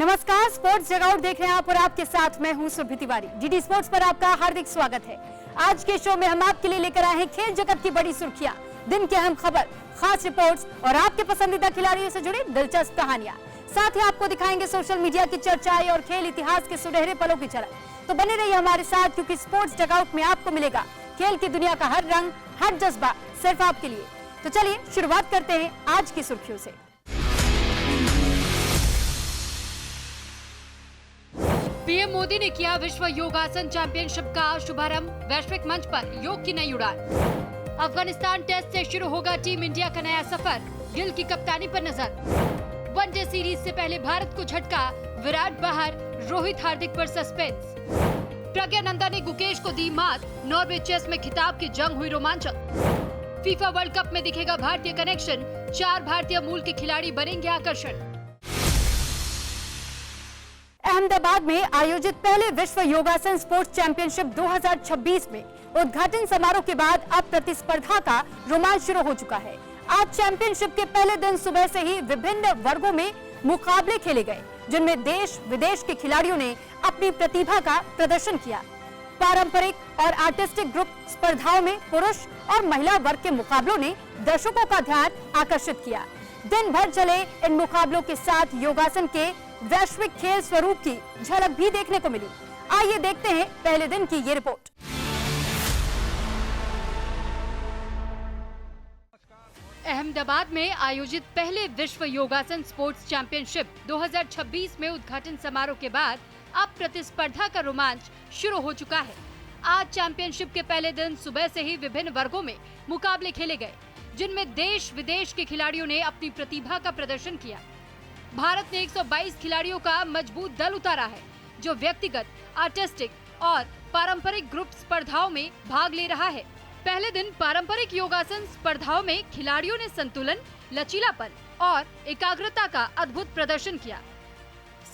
नमस्कार, स्पोर्ट्स जगआउट देख रहे हैं आप और आपके साथ मैं हूं सुरभि तिवारी। डीडी स्पोर्ट्स पर आपका हार्दिक स्वागत है। आज के शो में हम आपके लिए लेकर आए हैं खेल जगत की बड़ी सुर्खियां, दिन की अहम खबर, खास रिपोर्ट्स और आपके पसंदीदा खिलाड़ियों से जुड़ी दिलचस्प कहानियां। साथ ही आपको दिखाएंगे सोशल मीडिया की चर्चाएं और खेल इतिहास के सुनहरे पलों की झलक। तो बने रहिए हमारे साथ, क्योंकि स्पोर्ट्स जगआउट में आपको मिलेगा खेल की दुनिया का हर रंग, हर जज्बा सिर्फ आपके लिए। तो चलिए शुरुआत करते हैं आज की सुर्खियों से। पीएम मोदी ने किया विश्व योगासन चैंपियनशिप का शुभारंभ, वैश्विक मंच पर योग की नई उड़ान। अफगानिस्तान टेस्ट से शुरू होगा टीम इंडिया का नया सफर, गिल की कप्तानी पर नजर। वनडे सीरीज से पहले भारत को झटका, विराट बाहर, रोहित हार्दिक पर सस्पेंस। प्रज्ञा नंदा ने गुकेश को दी मात, नॉर्वे चेस में खिताब की जंग हुई रोमांचक। फीफा वर्ल्ड कप में दिखेगा भारतीय कनेक्शन, 4 भारतीय मूल के खिलाड़ी बनेंगे आकर्षण। अहमदाबाद में आयोजित पहले विश्व योगासन स्पोर्ट्स चैंपियनशिप 2026 में उद्घाटन समारोह के बाद अब प्रतिस्पर्धा का रोमांच शुरू हो चुका है। आज चैंपियनशिप के पहले दिन सुबह से ही विभिन्न वर्गों में मुकाबले खेले गए, जिनमें देश विदेश के खिलाड़ियों ने अपनी प्रतिभा का प्रदर्शन किया। पारंपरिक और आर्टिस्टिक ग्रुप स्पर्धाओं में पुरुष और महिला वर्ग के मुकाबलों ने दर्शकों का ध्यान आकर्षित किया। दिन भर चले इन मुकाबलों के साथ योगासन के वैश्विक खेल स्वरूप की झलक भी देखने को मिली। आइए देखते हैं पहले दिन की ये रिपोर्ट। अहमदाबाद में आयोजित पहले विश्व योगासन स्पोर्ट्स चैंपियनशिप 2026 में उद्घाटन समारोह के बाद अब प्रतिस्पर्धा का रोमांच शुरू हो चुका है। आज चैंपियनशिप के पहले दिन सुबह से ही विभिन्न वर्गों में मुकाबले खेले गए, जिनमें देश विदेश के खिलाड़ियों ने अपनी प्रतिभा का प्रदर्शन किया। भारत ने 122 खिलाड़ियों का मजबूत दल उतारा है, जो व्यक्तिगत, आर्टिस्टिक और पारंपरिक ग्रुप स्पर्धाओं में भाग ले रहा है। पहले दिन पारंपरिक योगासन स्पर्धाओं में खिलाड़ियों ने संतुलन, लचीलापन और एकाग्रता का अद्भुत प्रदर्शन किया।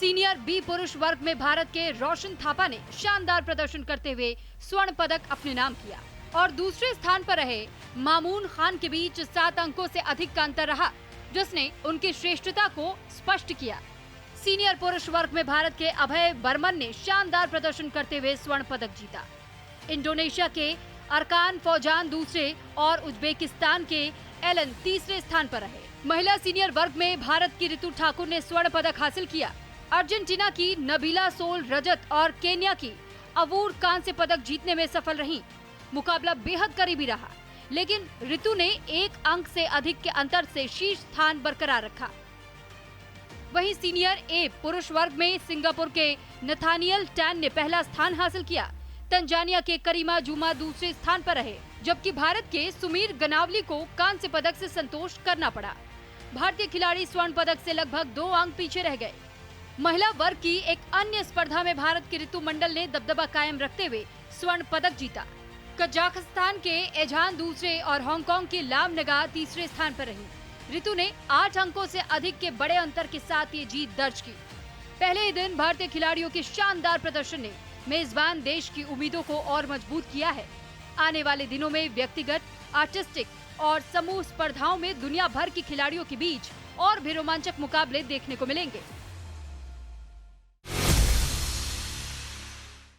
सीनियर बी पुरुष वर्ग में भारत के रोशन थापा ने शानदार प्रदर्शन करते हुए स्वर्ण पदक अपने नाम किया और दूसरे स्थान पर रहे मामून खान के बीच 7 अंकों से अधिक का अंतर रहा, जिसने उनकी श्रेष्ठता को स्पष्ट किया। सीनियर पुरुष वर्ग में भारत के अभय बर्मन ने शानदार प्रदर्शन करते हुए स्वर्ण पदक जीता। इंडोनेशिया के अरकान फौजान दूसरे और उज्बेकिस्तान के एलन तीसरे स्थान पर रहे। महिला सीनियर वर्ग में भारत की ऋतु ठाकुर ने स्वर्ण पदक हासिल किया। अर्जेंटीना की नबीला सोल रजत और केन्या की अवूर कांस्य पदक जीतने में सफल रहीं। मुकाबला बेहद करीबी रहा, लेकिन ऋतु ने 1 अंक से अधिक के अंतर से शीर्ष स्थान बरकरार रखा। वहीं सीनियर ए पुरुष वर्ग में सिंगापुर के नथानियल टैन ने पहला स्थान हासिल किया। तंजानिया के करीमा जुमा दूसरे स्थान पर रहे, जबकि भारत के सुमीर गनावली को कांस्य पदक से संतोष करना पड़ा। भारतीय खिलाड़ी स्वर्ण पदक से लगभग 2 अंक पीछे रह गए। महिला वर्ग की एक अन्य स्पर्धा में भारत की ऋतु मंडल ने दबदबा कायम रखते हुए स्वर्ण पदक जीता। कजाकिस्तान के एजान दूसरे और हांगकांग की लाम नगा तीसरे स्थान पर रही। ऋतु ने 8 अंकों से अधिक के बड़े अंतर के साथ ये जीत दर्ज की। पहले ही दिन भारतीय खिलाड़ियों के शानदार प्रदर्शन ने मेजबान देश की उम्मीदों को और मजबूत किया है। आने वाले दिनों में व्यक्तिगत, आर्टिस्टिक और समूह स्पर्धाओं में दुनिया भर की खिलाड़ियों के बीच और भी रोमांचक मुकाबले देखने को मिलेंगे।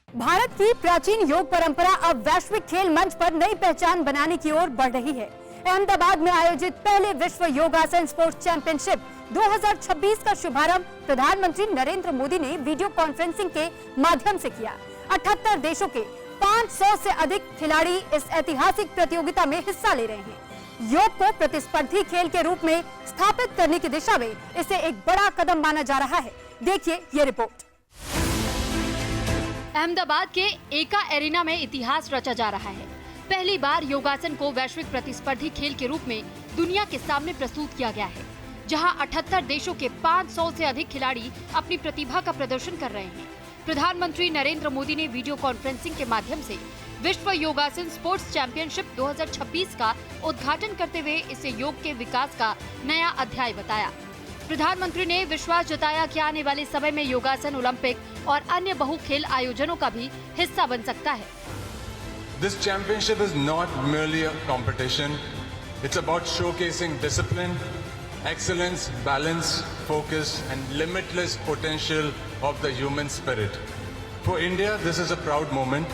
भारत की प्राचीन योग परंपरा अब वैश्विक खेल मंच पर नई पहचान बनाने की ओर बढ़ रही है। अहमदाबाद में आयोजित पहले विश्व योगासन स्पोर्ट्स चैंपियनशिप 2026 का शुभारंभ प्रधानमंत्री नरेंद्र मोदी ने वीडियो कॉन्फ्रेंसिंग के माध्यम से किया। 78 देशों के 500 से अधिक खिलाड़ी इस ऐतिहासिक प्रतियोगिता में हिस्सा ले रहे हैं। योग को प्रतिस्पर्धी खेल के रूप में स्थापित करने की दिशा में इसे एक बड़ा कदम माना जा रहा है। देखिए ये रिपोर्ट। अहमदाबाद के एका एरिना में इतिहास रचा जा रहा है। पहली बार योगासन को वैश्विक प्रतिस्पर्धी खेल के रूप में दुनिया के सामने प्रस्तुत किया गया है, जहां 78 देशों के 500 से अधिक खिलाड़ी अपनी प्रतिभा का प्रदर्शन कर रहे हैं। प्रधानमंत्री नरेंद्र मोदी ने वीडियो कॉन्फ्रेंसिंग के माध्यम से विश्व योगासन स्पोर्ट्स चैंपियनशिप 2026 का उद्घाटन करते हुए इसे योग के विकास का नया अध्याय बताया। प्रधानमंत्री ने विश्वास जताया कि आने वाले समय में योगासन ओलंपिक और अन्य बहु खेल आयोजनों का भी हिस्सा बन सकता है। This championship is not merely a competition. It's about showcasing discipline, excellence, balance, focus, and limitless potential of the human spirit. For India, this is a proud moment.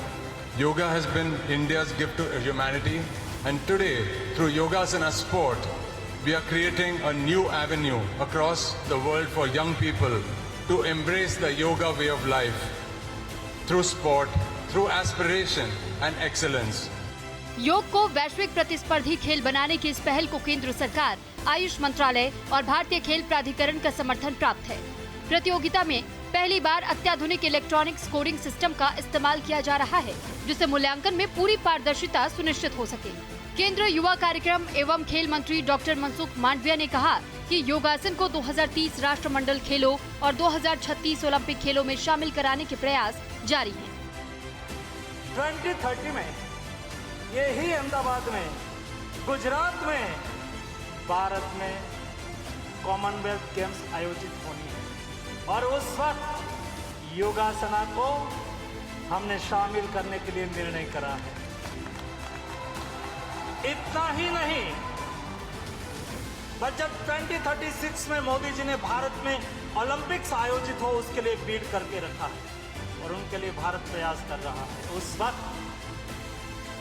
Yoga has been India's gift to humanity, and today, through Yogasana sport, we are creating a new avenue across the world for young people to embrace the yoga way of life through sport, through aspiration and excellence. योग को वैश्विक प्रतिस्पर्धी खेल बनाने की इस पहल को केंद्र सरकार, आयुष मंत्रालय और भारतीय खेल प्राधिकरण का समर्थन प्राप्त है। प्रतियोगिता में पहली बार अत्याधुनिक इलेक्ट्रॉनिक स्कोरिंग सिस्टम का इस्तेमाल किया जा रहा है, जिससे मूल्यांकन में पूरी पारदर्शिता सुनिश्चित हो सके। केंद्रीय युवा कार्यक्रम एवं खेल मंत्री डॉक्टर मनसुख मांडविया ने कहा कि योगासन को 2030 राष्ट्रमंडल खेलों और 2036 ओलंपिक खेलों में शामिल कराने के प्रयास जारी हैं। 2030 में यही अहमदाबाद में, गुजरात में, भारत में कॉमनवेल्थ गेम्स आयोजित होनी है और उस वक्त योगासना को हमने शामिल करने के लिए निर्णय करा है। इतना ही नहीं, बस जब 2036 में मोदी जी ने भारत में ओलंपिक्स आयोजित हो उसके लिए बीड करके रखा है और उनके लिए भारत प्रयास कर रहा है। उस वक्त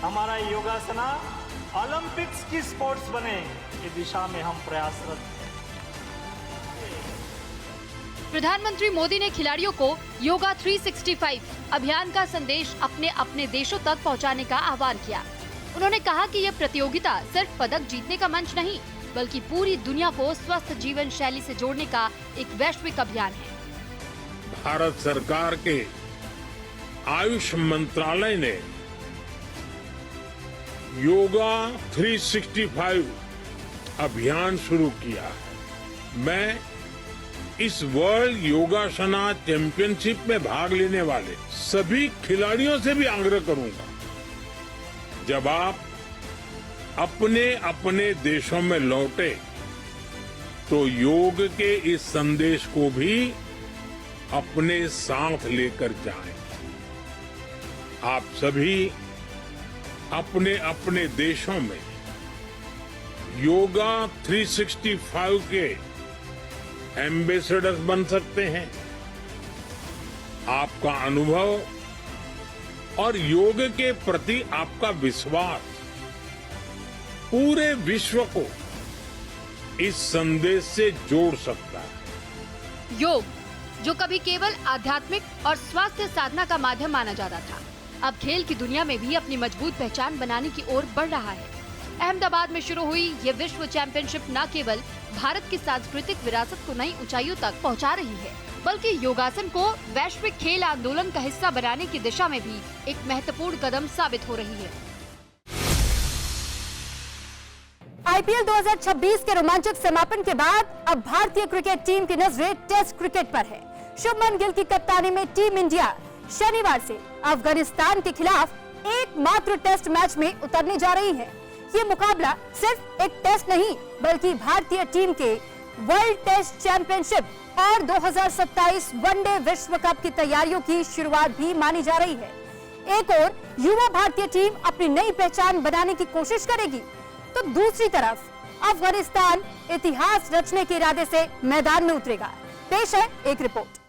हमारा योगासना ओलंपिक्स की स्पोर्ट्स बने, इस दिशा में हम प्रयासरत हैं। प्रधानमंत्री मोदी ने खिलाड़ियों को योगा 365 अभियान का संदेश अपने अपने देशों तक पहुंचाने का आह्वान किया। उन्होंने कहा कि यह प्रतियोगिता सिर्फ पदक जीतने का मंच नहीं, बल्कि पूरी दुनिया को स्वस्थ जीवन शैली से जोड़ने का एक वैश्विक अभियान है। भारत सरकार के आयुष मंत्रालय ने योगा 365 अभियान शुरू किया है। मैं इस वर्ल्ड योगासना चैंपियनशिप में भाग लेने वाले सभी खिलाड़ियों से भी आग्रह करूंगा, जब आप अपने अपने देशों में लौटे तो योग के इस संदेश को भी अपने साथ लेकर जाएं। आप सभी अपने अपने देशों में योगा 365 के एम्बेसडर्स बन सकते हैं। आपका अनुभव और योग के प्रति आपका विश्वास पूरे विश्व को इस संदेश से जोड़ सकता है। योग, जो कभी केवल आध्यात्मिक और स्वास्थ्य साधना का माध्यम माना जाता था, अब खेल की दुनिया में भी अपनी मजबूत पहचान बनाने की ओर बढ़ रहा है। अहमदाबाद में शुरू हुई ये विश्व चैंपियनशिप न केवल भारत की सांस्कृतिक विरासत को नई ऊंचाइयों तक पहुंचा रही है, बल्कि योगासन को वैश्विक खेल आंदोलन का हिस्सा बनाने की दिशा में भी एक महत्वपूर्ण कदम साबित हो रही है। आईपीएल 2026 के रोमांचक समापन के बाद अब भारतीय क्रिकेट टीम की नजरें टेस्ट क्रिकेट पर है। शुभमन गिल की कप्तानी में टीम इंडिया शनिवार से अफगानिस्तान के खिलाफ एकमात्र टेस्ट मैच में उतरने जा रही है। ये मुकाबला सिर्फ एक टेस्ट नहीं, बल्कि भारतीय टीम के वर्ल्ड टेस्ट चैंपियनशिप और 2027 वनडे विश्व कप की तैयारियों की शुरुआत भी मानी जा रही है। एक और युवा भारतीय टीम अपनी नई पहचान बनाने की कोशिश करेगी, तो दूसरी तरफ अफगानिस्तान इतिहास रचने के इरादे से मैदान में उतरेगा। पेश है एक रिपोर्ट।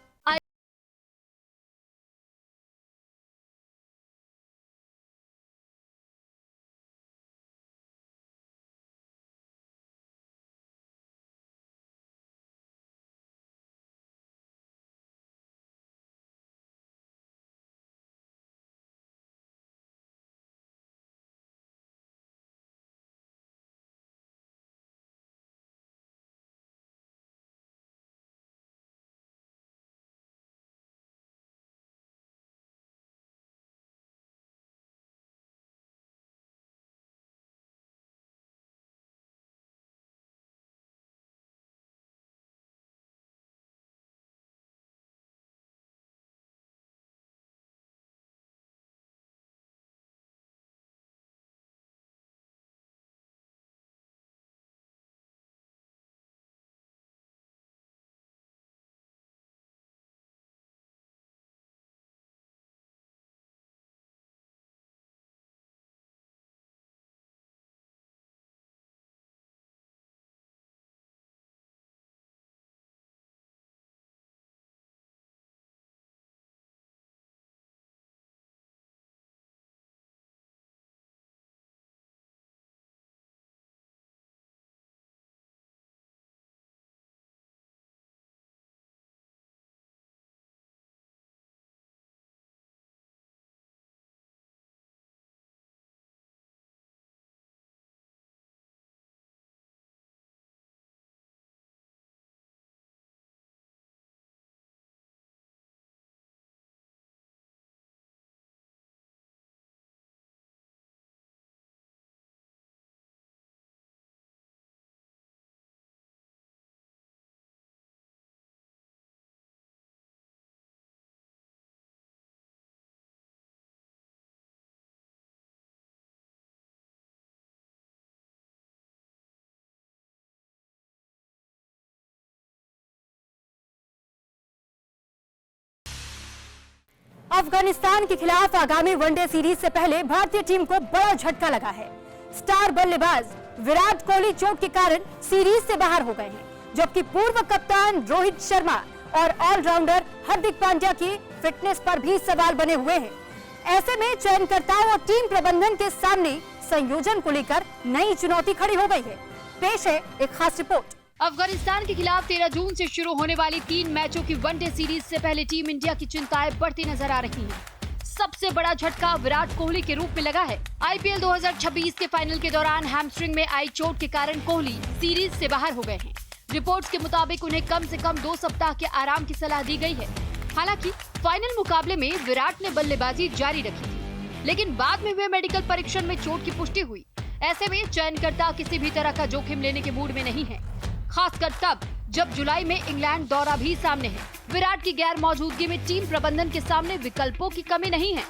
अफगानिस्तान के खिलाफ आगामी वनडे सीरीज से पहले भारतीय टीम को बड़ा झटका लगा है। स्टार बल्लेबाज विराट कोहली चोट के कारण सीरीज से बाहर हो गए हैं, जबकि पूर्व कप्तान रोहित शर्मा और ऑलराउंडर हार्दिक पांड्या की फिटनेस पर भी सवाल बने हुए हैं। ऐसे में चयनकर्ताओं और टीम प्रबंधन के सामने संयोजन को लेकर नई चुनौती खड़ी हो गई है। पेश है एक खास रिपोर्ट। अफगानिस्तान के खिलाफ 13 जून से शुरू होने वाली 3 मैचों की वनडे सीरीज से पहले टीम इंडिया की चिंताएं बढ़ती नजर आ रही हैं। सबसे बड़ा झटका विराट कोहली के रूप में लगा है। आईपीएल 2026 के फाइनल के दौरान हैमस्ट्रिंग में आई चोट के कारण कोहली सीरीज से बाहर हो गए हैं। रिपोर्ट्स के मुताबिक उन्हें कम से कम 2 सप्ताह के आराम की सलाह दी गई है। हालांकि फाइनल मुकाबले में विराट ने बल्लेबाजी जारी रखी थी, लेकिन बाद में हुए मेडिकल परीक्षण में चोट की पुष्टि हुई। ऐसे में चयनकर्ता किसी भी तरह का जोखिम लेने के मूड में नहीं है, खासकर तब जब जुलाई में इंग्लैंड दौरा भी सामने है। विराट की गैर मौजूदगी में टीम प्रबंधन के सामने विकल्पों की कमी नहीं है।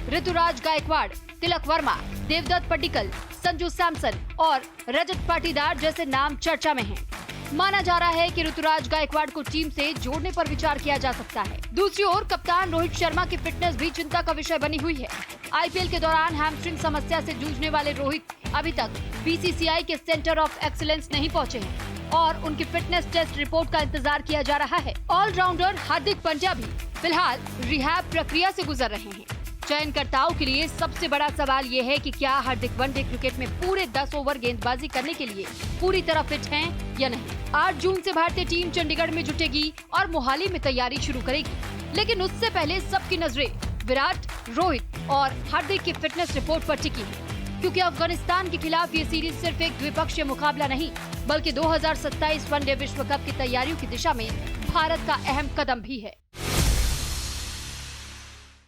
ऋतुराज गायकवाड़, तिलक वर्मा, देवदत्त पड्डीकल, संजू सैमसन और रजत पाटीदार जैसे नाम चर्चा में हैं। माना जा रहा है कि ऋतुराज गायकवाड़ को टीम से जोड़ने पर विचार किया जा सकता है। दूसरी ओर कप्तान रोहित शर्मा की फिटनेस भी चिंता का विषय बनी हुई है। आईपीएल के दौरान हैमस्ट्रिंग समस्या से जूझने वाले रोहित अभी तक बीसीसीआई के सेंटर ऑफ एक्सीलेंस नहीं पहुंचे हैं और उनकी फिटनेस टेस्ट रिपोर्ट का इंतजार किया जा रहा है। ऑलराउंडर हार्दिक पांड्या भी फिलहाल रिहैब प्रक्रिया से गुजर रहे हैं। चयनकर्ताओं के लिए सबसे बड़ा सवाल ये है कि क्या हार्दिक वनडे क्रिकेट में पूरे 10 ओवर गेंदबाजी करने के लिए पूरी तरह फिट हैं या नहीं। 8 जून से भारतीय टीम चंडीगढ़ में जुटेगी और मोहाली में तैयारी शुरू करेगी, लेकिन उससे पहले सबकी नजरें विराट, रोहित और हार्दिक की फिटनेस रिपोर्ट पर टिकी है, क्योंकि अफगानिस्तान के खिलाफ ये सीरीज सिर्फ एक द्विपक्षीय मुकाबला नहीं, बल्कि 2027 वनडे विश्व कप की तैयारियों की दिशा में भारत का अहम कदम भी है।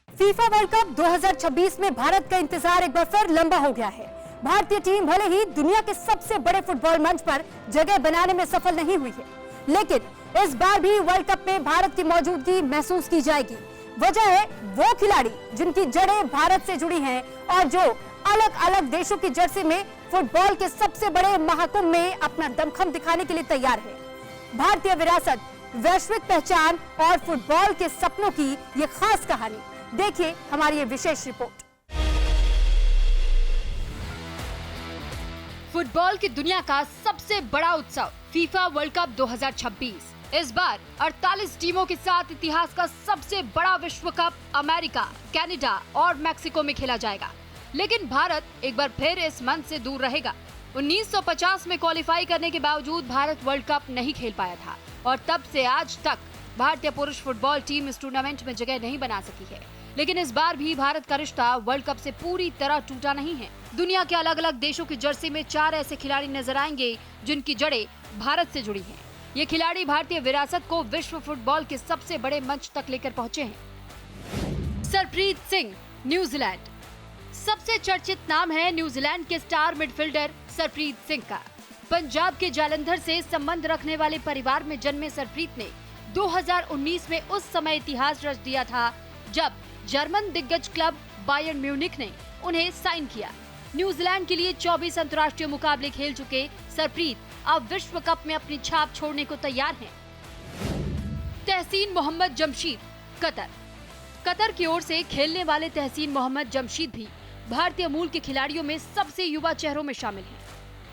फीफा वर्ल्ड कप 2026 में भारत का इंतजार एक बार फिर लंबा हो गया है। भारतीय टीम भले ही दुनिया के सबसे बड़े फुटबॉल मंच पर जगह बनाने में सफल नहीं हुई है, लेकिन इस बार भी वर्ल्ड कप में भारत की मौजूदगी महसूस की जाएगी। वजह है वो खिलाड़ी जिनकी जड़ें भारत से जुड़ी हैं और जो अलग अलग देशों की जर्सी में फुटबॉल के सबसे बड़े महाकुंभ में अपना दमखम दिखाने के लिए तैयार है। भारतीय विरासत, वैश्विक पहचान और फुटबॉल के सपनों की ये खास कहानी देखिए हमारी ये विशेष रिपोर्ट। फुटबॉल की दुनिया का सबसे बड़ा उत्सव फीफा वर्ल्ड कप 2026। इस बार 48 टीमों के साथ इतिहास का सबसे बड़ा विश्व कप अमेरिका, कनाडा और मैक्सिको में खेला जाएगा, लेकिन भारत एक बार फिर इस मंच से दूर रहेगा। 1950 में क्वालिफाई करने के बावजूद भारत वर्ल्ड कप नहीं खेल पाया था और तब से आज तक भारतीय पुरुष फुटबॉल टीम इस टूर्नामेंट में जगह नहीं बना सकी है। लेकिन इस बार भी भारत का रिश्ता वर्ल्ड कप से पूरी तरह टूटा नहीं है। दुनिया के अलग अलग देशों की जर्सी में 4 ऐसे खिलाड़ी नजर आएंगे जिनकी जड़ें भारत से जुड़ी हैं। ये खिलाड़ी भारतीय विरासत को विश्व फुटबॉल के सबसे बड़े मंच तक लेकर पहुंचे हैं। सरप्रीत सिंह, न्यूजीलैंड। सबसे चर्चित नाम है न्यूजीलैंड के स्टार मिडफील्डर सरप्रीत सिंह का। पंजाब के जालंधर से संबंध रखने वाले परिवार में जन्मे सरप्रीत ने 2019 में उस समय इतिहास रच दिया था जब जर्मन दिग्गज क्लब बायर्न म्यूनिख ने उन्हें साइन किया। न्यूजीलैंड के लिए 24 अंतर्राष्ट्रीय मुकाबले खेल चुके सरप्रीत अब विश्व कप में अपनी छाप छोड़ने को तैयार हैं। तहसीन मोहम्मद जमशीद, कतर। कतर की ओर से खेलने वाले तहसीन मोहम्मद जमशीद भी भारतीय मूल के खिलाड़ियों में सबसे युवा चेहरों में शामिल हैं।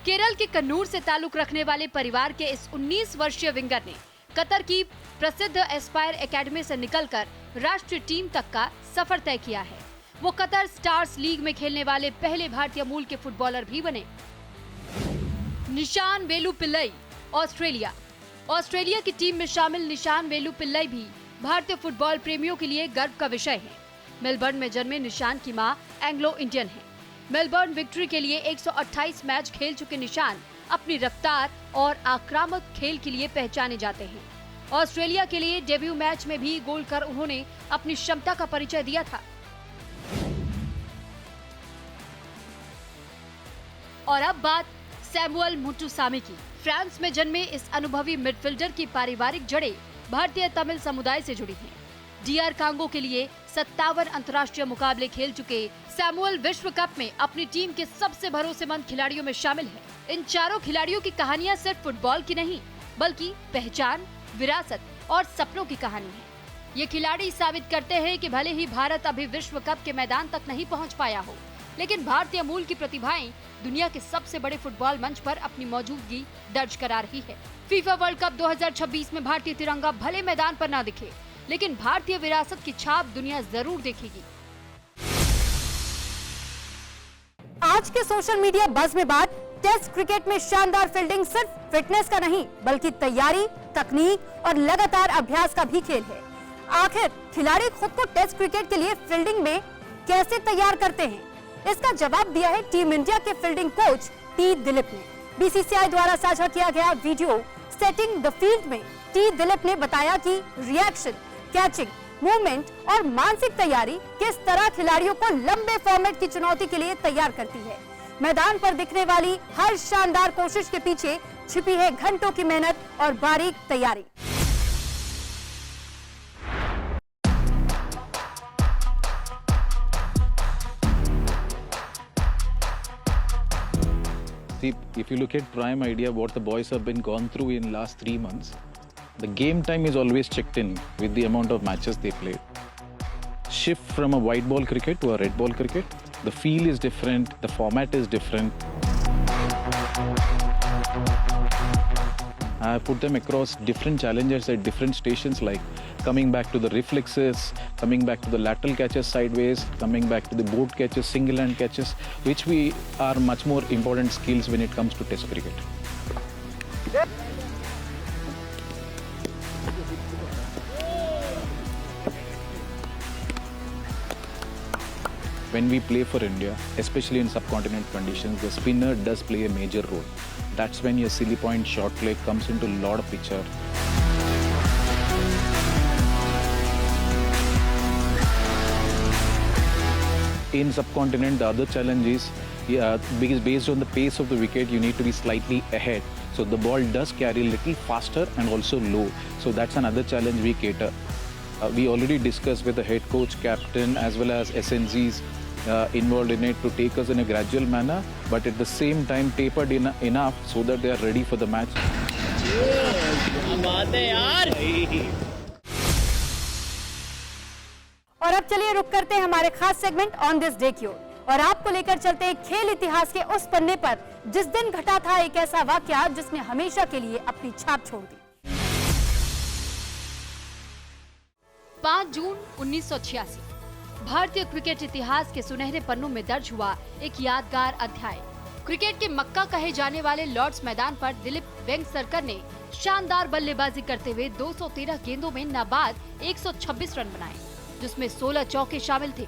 केरल के कन्नूर से ताल्लुक रखने वाले परिवार के इस 19 वर्षीय विंगर ने कतर की प्रसिद्ध एस्पायर एकेडमी से निकलकर राष्ट्रीय टीम तक का सफर तय किया है। वो कतर स्टार्स लीग में खेलने वाले पहले भारतीय मूल के फुटबॉलर भी बने। निशान वेलुपिल्लई, ऑस्ट्रेलिया। ऑस्ट्रेलिया की टीम में शामिल निशान वेलुपिल्लई भी भारतीय फुटबॉल प्रेमियों के लिए गर्व का विषय है। मेलबर्न में जन्मे निशान की मां एंग्लो इंडियन है। मेलबर्न विक्ट्री के लिए 128 मैच खेल चुके निशान अपनी रफ्तार और आक्रामक खेल के लिए पहचाने जाते हैं। ऑस्ट्रेलिया के लिए डेब्यू मैच में भी गोल कर उन्होंने अपनी क्षमता का परिचय दिया था। और अब बात सैमुअल मुतुसामी की। फ्रांस में जन्मे इस अनुभवी मिडफील्डर की पारिवारिक जड़ें भारतीय तमिल समुदाय से जुड़ी हैं। डीआर कांगो के लिए 57 अंतर्राष्ट्रीय मुकाबले खेल चुके सैमुअल विश्व कप में अपनी टीम के सबसे भरोसेमंद खिलाड़ियों में शामिल है। इन चारों खिलाड़ियों की कहानियां सिर्फ फुटबॉल की नहीं, बल्कि पहचान, विरासत और सपनों की कहानी है। ये खिलाड़ी साबित करते हैं कि भले ही भारत अभी विश्व कप के मैदान तक नहीं पहुंच पाया हो, लेकिन भारतीय मूल की प्रतिभाएं दुनिया के सबसे बड़े फुटबॉल मंच पर अपनी मौजूदगी दर्ज करा रही है। फीफा वर्ल्ड कप 2026 में भारतीय तिरंगा भले मैदान पर ना दिखे, लेकिन भारतीय विरासत की छाप दुनिया जरूर देखेगी। आज के सोशल मीडिया बज़ में बात टेस्ट क्रिकेट में शानदार फील्डिंग सिर्फ फिटनेस का नहीं, बल्कि तैयारी, तकनीक और लगातार अभ्यास का भी खेल है। आखिर खिलाड़ी खुद को टेस्ट क्रिकेट के लिए फील्डिंग में कैसे तैयार करते हैं, इसका जवाब दिया है टीम इंडिया के फील्डिंग कोच टी दिलीप ने। बीसीसीआई द्वारा साझा किया गया वीडियो सेटिंग द फील्ड में टी दिलीप ने बताया कि रिएक्शन, कैचिंग, मूवमेंट और मानसिक तैयारी किस तरह खिलाड़ियों को लंबे फॉर्मेट की चुनौती के लिए तैयार करती है। मैदान पर दिखने वाली हर शानदार कोशिश के पीछे छिपी है घंटों की मेहनत और बारीक तैयारी। See, if you look at prime idea what the boys have been gone through in last 3 months, the game time is always checked in with the amount of matches they played. Shift from a white ball cricket to a red ball cricket, the feel is different, the format is different. I put them across different challenges at different stations, like coming back to the reflexes, coming back to the lateral catches sideways, coming back to the board catches, single hand catches, which we are much more important skills when it comes to test cricket. When we play for India, especially in subcontinent conditions, the spinner does play a major role. That's when your silly point short leg comes into a lot of picture. In subcontinent, the other challenge is, because based on the pace of the wicket, you need to be slightly ahead. So the ball does carry a little faster and also low. So that's another challenge we cater. We already discussed with the head coach, captain, as well as SNZs involved in it to take us in a gradual manner, but at the same time tapered enough so that they are ready for the match. और अब चलिए रुक करते हैं हमारे खास segment on this day की ओर, और आपको लेकर चलते हैं खेल इतिहास के उस पन्ने पर जिस दिन घटा था एक ऐसा वाकया जिसने हमेशा के लिए अपनी छाप छोड़ दी। 5 जून 1986 भारतीय क्रिकेट इतिहास के सुनहरे पन्नों में दर्ज हुआ एक यादगार अध्याय। क्रिकेट के मक्का कहे जाने वाले लॉर्ड्स मैदान पर दिलीप वेंगसरकर ने शानदार बल्लेबाजी करते हुए 213 गेंदों में नाबाद 126 रन बनाए, जिसमें 16 चौके शामिल थे।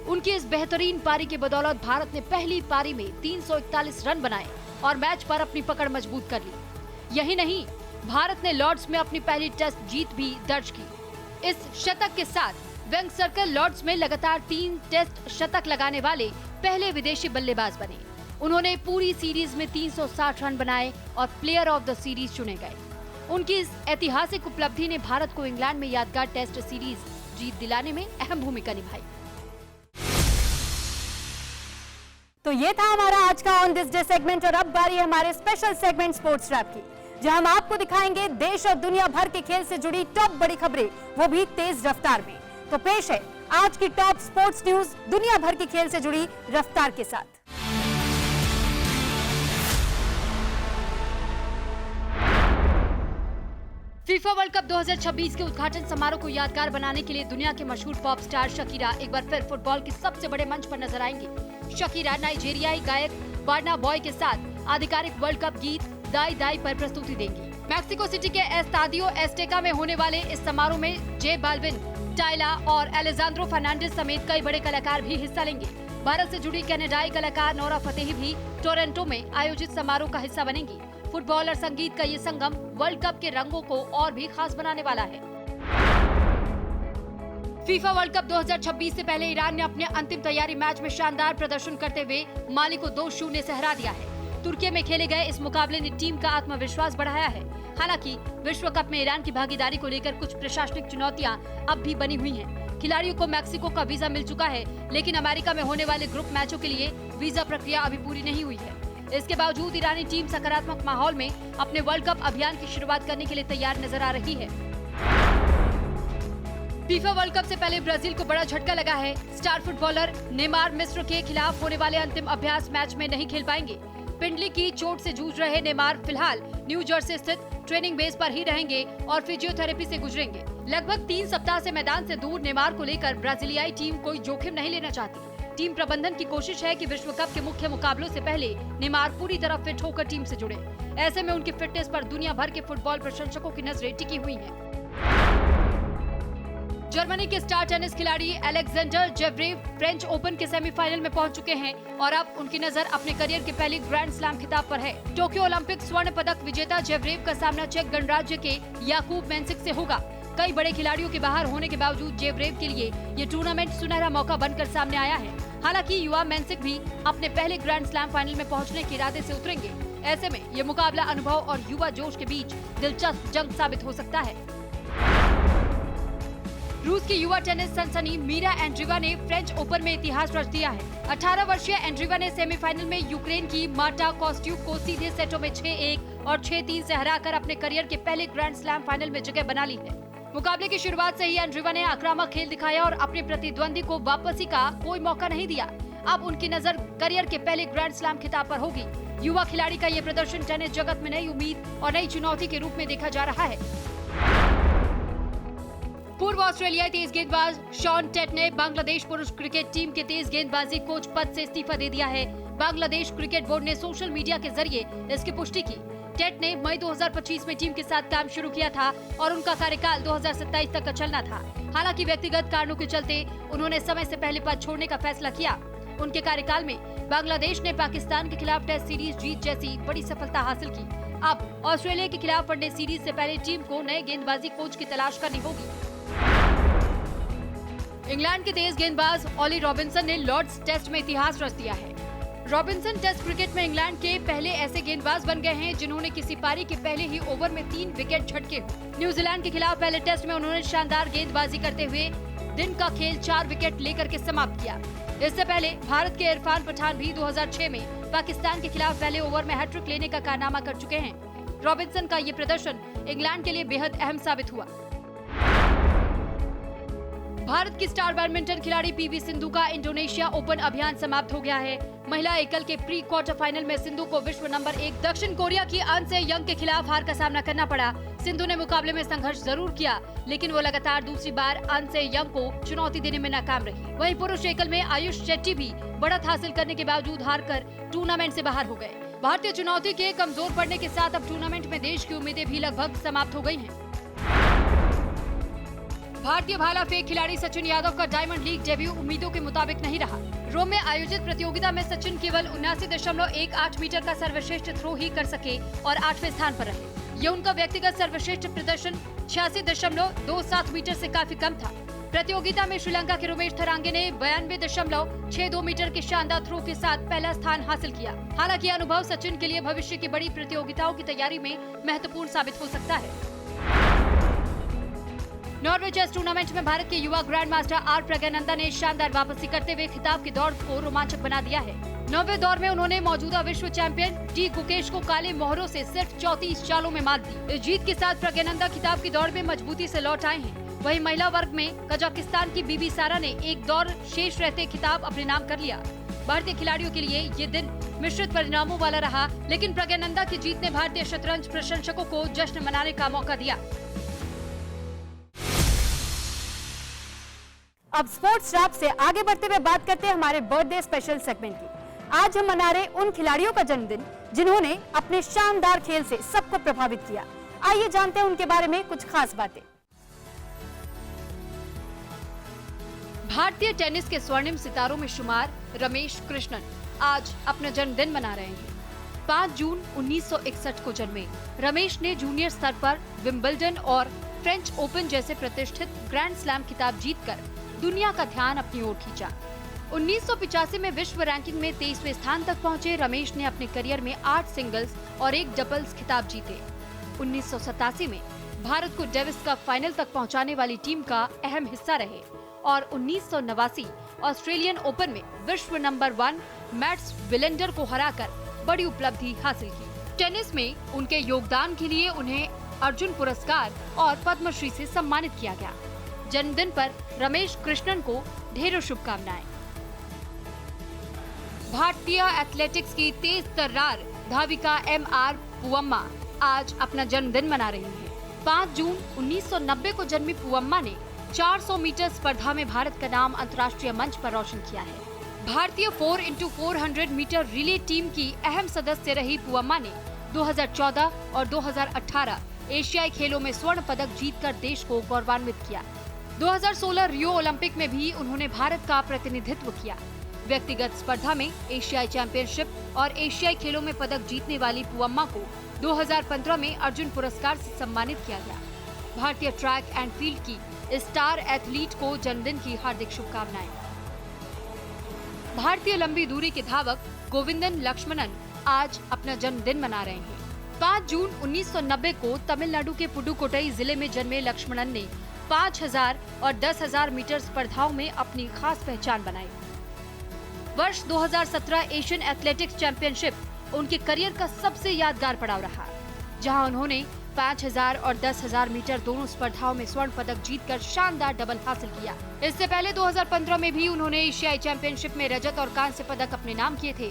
उनकी इस बेहतरीन पारी की बदौलत भारत ने पहली पारी में 341 रन बनाए और मैच पर अपनी पकड़ मजबूत कर ली। यही नहीं, भारत ने लॉर्ड्स में अपनी पहली टेस्ट जीत भी दर्ज की। इस शतक के साथ वेंगसरकर लॉर्ड्स में लगातार 3 टेस्ट शतक लगाने वाले पहले विदेशी बल्लेबाज बने। उन्होंने पूरी सीरीज में 360 रन बनाए और प्लेयर ऑफ द सीरीज चुने गए। उनकी इस ऐतिहासिक उपलब्धि ने भारत को इंग्लैंड में यादगार टेस्ट सीरीज जीत दिलाने में अहम भूमिका निभाई। तो ये था हमारा आज का ऑन दिस डे सेगमेंट, और अब बारी है हमारे स्पेशल सेगमेंट स्पोर्ट्स रैप की, जहां हम आपको दिखाएंगे देश और दुनिया भर के खेल से जुड़ी टॉप बड़ी खबरें, वो भी तेज रफ्तार में। तो पेश है आज की टॉप स्पोर्ट्स न्यूज दुनिया भर के खेल से जुड़ी रफ्तार के साथ। फीफा वर्ल्ड कप 2026 के उद्घाटन समारोह को यादगार बनाने के लिए दुनिया के मशहूर पॉप स्टार शकीरा एक बार फिर फुटबॉल के सबसे बड़े मंच पर नजर आएंगे। शकीरा नाइजीरियाई गायक बर्ना बॉय के साथ आधिकारिक वर्ल्ड कप गीत दाई दाई पर प्रस्तुति देंगी। मैक्सिको सिटी के एस्तादियो एस्टेका में होने वाले इस समारोह में जे बाल्विन, टाइला और एलेजांद्रो फर्नांडिस समेत कई बड़े कलाकार भी हिस्सा लेंगे। भारत से जुड़ी कनाडाई कलाकार नोरा फतेही भी टोरंटो में आयोजित समारोह का हिस्सा बनेंगी। फुटबॉल और संगीत का ये संगम वर्ल्ड कप के रंगों को और भी खास बनाने वाला है। फीफा वर्ल्ड कप 2026 से पहले ईरान ने अपने अंतिम तैयारी मैच में शानदार प्रदर्शन करते हुए माली को 2-0 से हरा दिया है। तुर्की में खेले गए इस मुकाबले ने टीम का आत्मविश्वास बढ़ाया है। हालांकि विश्व कप में ईरान की भागीदारी को लेकर कुछ प्रशासनिक चुनौतियां अब भी बनी हुई हैं। खिलाड़ियों को मैक्सिको का वीजा मिल चुका है, लेकिन अमेरिका में होने वाले ग्रुप मैचों के लिए वीजा प्रक्रिया अभी पूरी नहीं हुई है। इसके बावजूद ईरानी टीम सकारात्मक माहौल में अपने वर्ल्ड कप अभियान की शुरुआत करने के लिए तैयार नजर आ रही है। फीफा वर्ल्ड कप से पहले ब्राजील को बड़ा झटका लगा है। स्टार फुटबॉलर नेमार मिस्र के खिलाफ होने वाले अंतिम अभ्यास मैच में नहीं खेल पाएंगे। पिंडली की चोट से जूझ रहे नेमार फिलहाल न्यू जर्सी स्थित ट्रेनिंग बेस पर ही रहेंगे और फिजियोथेरेपी से गुजरेंगे। लगभग 3 सप्ताह से मैदान से दूर नेमार को लेकर ब्राजीलियाई टीम कोई जोखिम नहीं लेना चाहती। टीम प्रबंधन की कोशिश है कि विश्व कप के मुख्य मुकाबलों से पहले नेमार पूरी तरह फिट होकर टीम से जुड़े। ऐसे में उनकी फिटनेस पर दुनिया भर के फुटबॉल प्रशंसकों की नजरें टिकी हुई हैं। जर्मनी के स्टार टेनिस खिलाड़ी अलेक्जेंडर जेवरेव फ्रेंच ओपन के सेमीफाइनल में पहुंच चुके हैं और अब उनकी नजर अपने करियर के पहले ग्रैंड स्लैम खिताब पर है। टोक्यो ओलंपिक स्वर्ण पदक विजेता जेवरेव का सामना चेक गणराज्य के याकूब मेंसिक से होगा। कई बड़े खिलाड़ियों के बाहर होने के बावजूद जेवरेव के लिए ये टूर्नामेंट सुनहरा मौका बनकर सामने आया है। हालांकि युवा मेंसिक भी अपने पहले ग्रैंड स्लैम फाइनल में पहुंचने के इरादे से उतरेंगे। ऐसे में ये मुकाबला अनुभव और युवा जोश के बीच दिलचस्प जंग साबित हो सकता है। रूस की युवा टेनिस सनसनी मीरा एंड्रीवा ने फ्रेंच ओपन में इतिहास रच दिया है। 18 वर्षीय एंड्रीवा ने सेमीफाइनल में यूक्रेन की मार्टा कोस्ट्यूक को सीधे सेटों में 6-1 और 6-3 से हराकर अपने करियर के पहले ग्रैंड स्लैम फाइनल में जगह बना ली है। मुकाबले की शुरुआत से ही एंड्रीवा ने आक्रामक खेल दिखाया और अपने प्रतिद्वंदी को वापसी का कोई मौका नहीं दिया। अब उनकी नजर करियर के पहले ग्रैंड स्लैम खिताब पर होगी। युवा खिलाड़ी का ये प्रदर्शन टेनिस जगत में नई उम्मीद और नई चुनौती के रूप में देखा जा रहा है। पूर्व ऑस्ट्रेलियाई तेज गेंदबाज शॉन टेट ने बांग्लादेश पुरुष क्रिकेट टीम के तेज गेंदबाजी कोच पद से इस्तीफा दे दिया है। बांग्लादेश क्रिकेट बोर्ड ने सोशल मीडिया के जरिए इसकी पुष्टि की। टेट ने मई 2025 में टीम के साथ काम शुरू किया था और उनका कार्यकाल 2027 तक का चलना था। हालांकि व्यक्तिगत कारणों के चलते उन्होंने समय से पहले पद छोड़ने का फैसला किया। उनके कार्यकाल में बांग्लादेश ने पाकिस्तान के खिलाफ टेस्ट सीरीज जीत जैसी बड़ी सफलता हासिल की। अब ऑस्ट्रेलिया के खिलाफ वनडे सीरीज से पहले टीम को नए गेंदबाजी कोच की तलाश करनी होगी। इंग्लैंड के तेज गेंदबाज ऑली रॉबिन्सन ने लॉर्ड्स टेस्ट में इतिहास रच दिया है। रॉबिन्सन टेस्ट क्रिकेट में इंग्लैंड के पहले ऐसे गेंदबाज बन गए हैं जिन्होंने किसी पारी के पहले ही ओवर में 3 विकेट झटके हो। न्यूजीलैंड के खिलाफ पहले टेस्ट में उन्होंने शानदार गेंदबाजी करते हुए दिन का खेल 4 विकेट लेकर के समाप्त किया। इससे पहले भारत के इरफान पठान भी 2006 में पाकिस्तान के खिलाफ पहले ओवर में हैट्रिक लेने का कारनामा कर चुके हैं। रॉबिन्सन का ये प्रदर्शन इंग्लैंड के लिए बेहद अहम साबित हुआ। भारत की स्टार बैडमिंटन खिलाड़ी पीवी सिंधु का इंडोनेशिया ओपन अभियान समाप्त हो गया है। महिला एकल के प्री क्वार्टर फाइनल में सिंधु को विश्व नंबर 1 दक्षिण कोरिया की अन से यंग के खिलाफ हार का सामना करना पड़ा। सिंधु ने मुकाबले में संघर्ष जरूर किया, लेकिन वो लगातार दूसरी बार अन से यंग को चुनौती देने में नाकाम रही। वहीं पुरुष एकल में आयुष शेट्टी भी बढ़त हासिल करने के बावजूद हारकर टूर्नामेंट से बाहर हो गए। भारतीय चुनौती के कमजोर पड़ने के साथ अब टूर्नामेंट में देश की उम्मीदें भी लगभग समाप्त हो गयी है। भारतीय भाला फेंक खिलाड़ी सचिन यादव का डायमंड लीग डेब्यू उम्मीदों के मुताबिक नहीं रहा। रोम में आयोजित प्रतियोगिता में सचिन केवल 79.18 मीटर का सर्वश्रेष्ठ थ्रो ही कर सके और 8वें स्थान पर रहे। ये उनका व्यक्तिगत सर्वश्रेष्ठ प्रदर्शन 86.27 मीटर से काफी कम था। प्रतियोगिता में श्रीलंका के रमेश थरांगे ने 92.62 मीटर के शानदार थ्रो के साथ पहला स्थान हासिल किया। हालांकि अनुभव सचिन के लिए भविष्य की बड़ी प्रतियोगिताओं की तैयारी में महत्वपूर्ण साबित हो सकता है। नॉर्वे चेस टूर्नामेंट में भारत के युवा ग्रैंड मास्टर आर प्रज्ञानंदा ने शानदार वापसी करते हुए खिताब की दौड़ को रोमांचक बना दिया है। 9वें दौर में उन्होंने मौजूदा विश्व चैंपियन टी गुकेश को काले मोहरों से सिर्फ 34 चालों में मात दी। इस जीत के साथ प्रज्ञानंदा खिताब की दौड़ में मजबूती से लौट आए हैं। वहीं महिला वर्ग में कजाकिस्तान की बीबी सारा ने एक दौर शेष रहते खिताब अपने नाम कर लिया। भारतीय खिलाड़ियों के लिए ये दिन मिश्रित परिणामों वाला रहा, लेकिन प्रज्ञानंदा की जीत ने भारतीय शतरंज प्रशंसकों को जश्न मनाने का मौका दिया। अब स्पोर्ट्स रैप से आगे बढ़ते हुए बात करते हैं हमारे बर्थडे स्पेशल सेगमेंट की। आज हम मना रहे उन खिलाड़ियों का जन्मदिन जिन्होंने अपने शानदार खेल से सबको प्रभावित किया। आइए जानते हैं उनके बारे में कुछ खास बातें। भारतीय टेनिस के स्वर्णिम सितारों में शुमार रमेश कृष्णन आज अपना जन्मदिन मना रहे हैं। 5 जून 1961 को जन्मे रमेश ने जूनियर स्तर पर विंबलडन और फ्रेंच ओपन जैसे प्रतिष्ठित ग्रैंड स्लैम खिताब जीतकर दुनिया का ध्यान अपनी ओर खींचा। 1985 में विश्व रैंकिंग में 23वें स्थान तक पहुंचे रमेश ने अपने करियर में 8 सिंगल्स और 1 डबल्स खिताब जीते। 1987 में भारत को डेविस कप फाइनल तक पहुंचाने वाली टीम का अहम हिस्सा रहे और 1989 ऑस्ट्रेलियन ओपन में विश्व नंबर 1 मैट्स विलेंडर को हराकर बड़ी उपलब्धि हासिल की। टेनिस में उनके योगदान के लिए उन्हें अर्जुन पुरस्कार और पद्मश्री से सम्मानित किया गया। जन्मदिन पर रमेश कृष्णन को ढेरों शुभकामनाएं। भारतीय एथलेटिक्स की तेज तर्रार धाविका MR पूवम्मा आज अपना जन्मदिन मना रही हैं। 5 जून 1990 को जन्मी पूवम्मा ने 400 मीटर स्पर्धा में भारत का नाम अंतर्राष्ट्रीय मंच पर रोशन किया है। भारतीय 4x400 मीटर रिले टीम की अहम सदस्य रही पूवम्मा ने 2014 और 2018 एशियाई खेलों में स्वर्ण पदक जीतकर देश को गौरवान्वित किया। 2016 रियो ओलंपिक में भी उन्होंने भारत का प्रतिनिधित्व किया। व्यक्तिगत स्पर्धा में एशियाई चैंपियनशिप और एशियाई खेलों में पदक जीतने वाली पूवम्मा को 2015 में अर्जुन पुरस्कार से सम्मानित किया गया। भारतीय ट्रैक एंड फील्ड की स्टार एथलीट को जन्मदिन की हार्दिक शुभकामनाएं। भारतीय लंबी दूरी के धावक गोविंदन लक्ष्मणन आज अपना जन्मदिन मना रहे हैं। 5 जून 1990 को तमिलनाडु के पुडुकोट्टई जिले में जन्मे लक्ष्मणन ने 5000 और 10,000 मीटर स्पर्धाओं में अपनी खास पहचान बनाई। वर्ष 2017 एशियन एथलेटिक्स चैंपियनशिप उनके करियर का सबसे यादगार पड़ाव रहा, जहां उन्होंने 5000 और 10,000 मीटर दोनों स्पर्धाओं में स्वर्ण पदक जीतकर शानदार डबल हासिल किया। इससे पहले 2015 में भी उन्होंने एशियाई चैंपियनशिप में रजत और कांस्य पदक अपने नाम किए थे।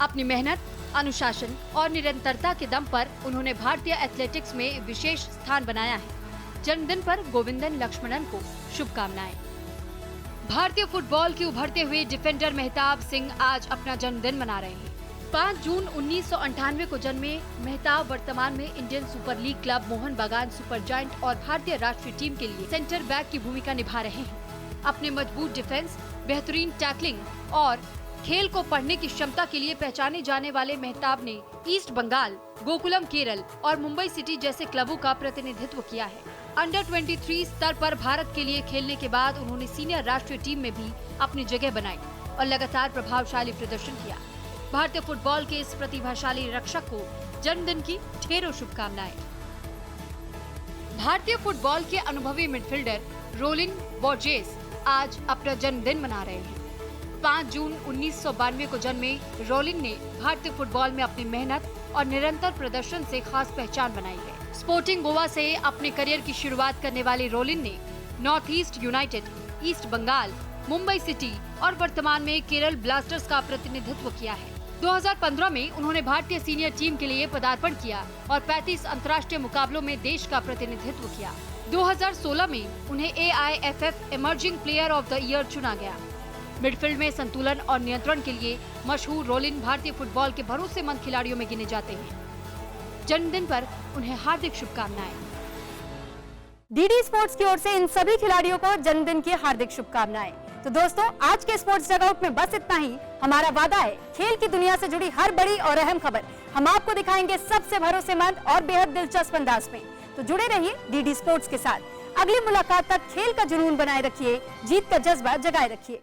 अपनी मेहनत, अनुशासन और निरंतरता के दम पर उन्होंने भारतीय एथलेटिक्स में विशेष स्थान बनाया है। जन्मदिन पर गोविंदन लक्ष्मणन को शुभकामनाएं। भारतीय फुटबॉल के उभरते हुए डिफेंडर मेहताब सिंह आज अपना जन्मदिन मना रहे हैं। 5 जून 1998 को जन्मे मेहताब वर्तमान में Indian super league club Mohan बागान सुपर जायंट और भारतीय राष्ट्रीय टीम के लिए सेंटर बैक की भूमिका निभा रहे हैं। अपने मजबूत डिफेंस, बेहतरीन टैकलिंग और खेल को पढ़ने की क्षमता के लिए पहचाने जाने वाले मेहताब ने ईस्ट बंगाल, गोकुलम केरल और मुंबई सिटी जैसे क्लबों का प्रतिनिधित्व किया है। अंडर 23 स्तर पर भारत के लिए खेलने के बाद उन्होंने सीनियर राष्ट्रीय टीम में भी अपनी जगह बनाई और लगातार प्रभावशाली प्रदर्शन किया। भारतीय फुटबॉल के इस प्रतिभाशाली रक्षक को जन्मदिन की ढेरों शुभकामनाएं। भारतीय फुटबॉल के अनुभवी मिडफील्डर रोलिन बोर्जेस आज अपना जन्मदिन मना रहे हैं। 5 जून 1992 को जन्मे रोलिन ने भारतीय फुटबॉल में अपनी मेहनत और निरंतर प्रदर्शन से खास पहचान बनाई है। स्पोर्टिंग गोवा से अपने करियर की शुरुआत करने वाले रोलिन ने नॉर्थ ईस्ट यूनाइटेड, ईस्ट बंगाल, मुंबई सिटी और वर्तमान में केरल ब्लास्टर्स का प्रतिनिधित्व किया है। 2015 में उन्होंने भारतीय सीनियर टीम के लिए पदार्पण किया और 35 अंतर्राष्ट्रीय मुकाबलों में देश का प्रतिनिधित्व किया। 2016 में उन्हें AIFF emerging player of the year चुना गया। मिडफील्ड में संतुलन और नियंत्रण के लिए मशहूर रोलिन भारतीय फुटबॉल के भरोसेमंद खिलाड़ियों में गिने जाते हैं। जन्मदिन पर उन्हें हार्दिक शुभकामनाएं। डीडी स्पोर्ट्स की ओर से इन सभी खिलाड़ियों को जन्मदिन की हार्दिक शुभकामनाएं। तो दोस्तों, आज के स्पोर्ट्स डगआउट में बस इतना ही। हमारा वादा है, खेल की दुनिया से जुड़ी हर बड़ी और अहम खबर हम आपको दिखाएंगे सबसे भरोसेमंद और बेहद दिलचस्प अंदाज में। तो जुड़े रहिए डीडी स्पोर्ट्स के साथ। अगली मुलाकात तक खेल का जुनून बनाए रखिए, जीत का जज्बा जगाए रखिए।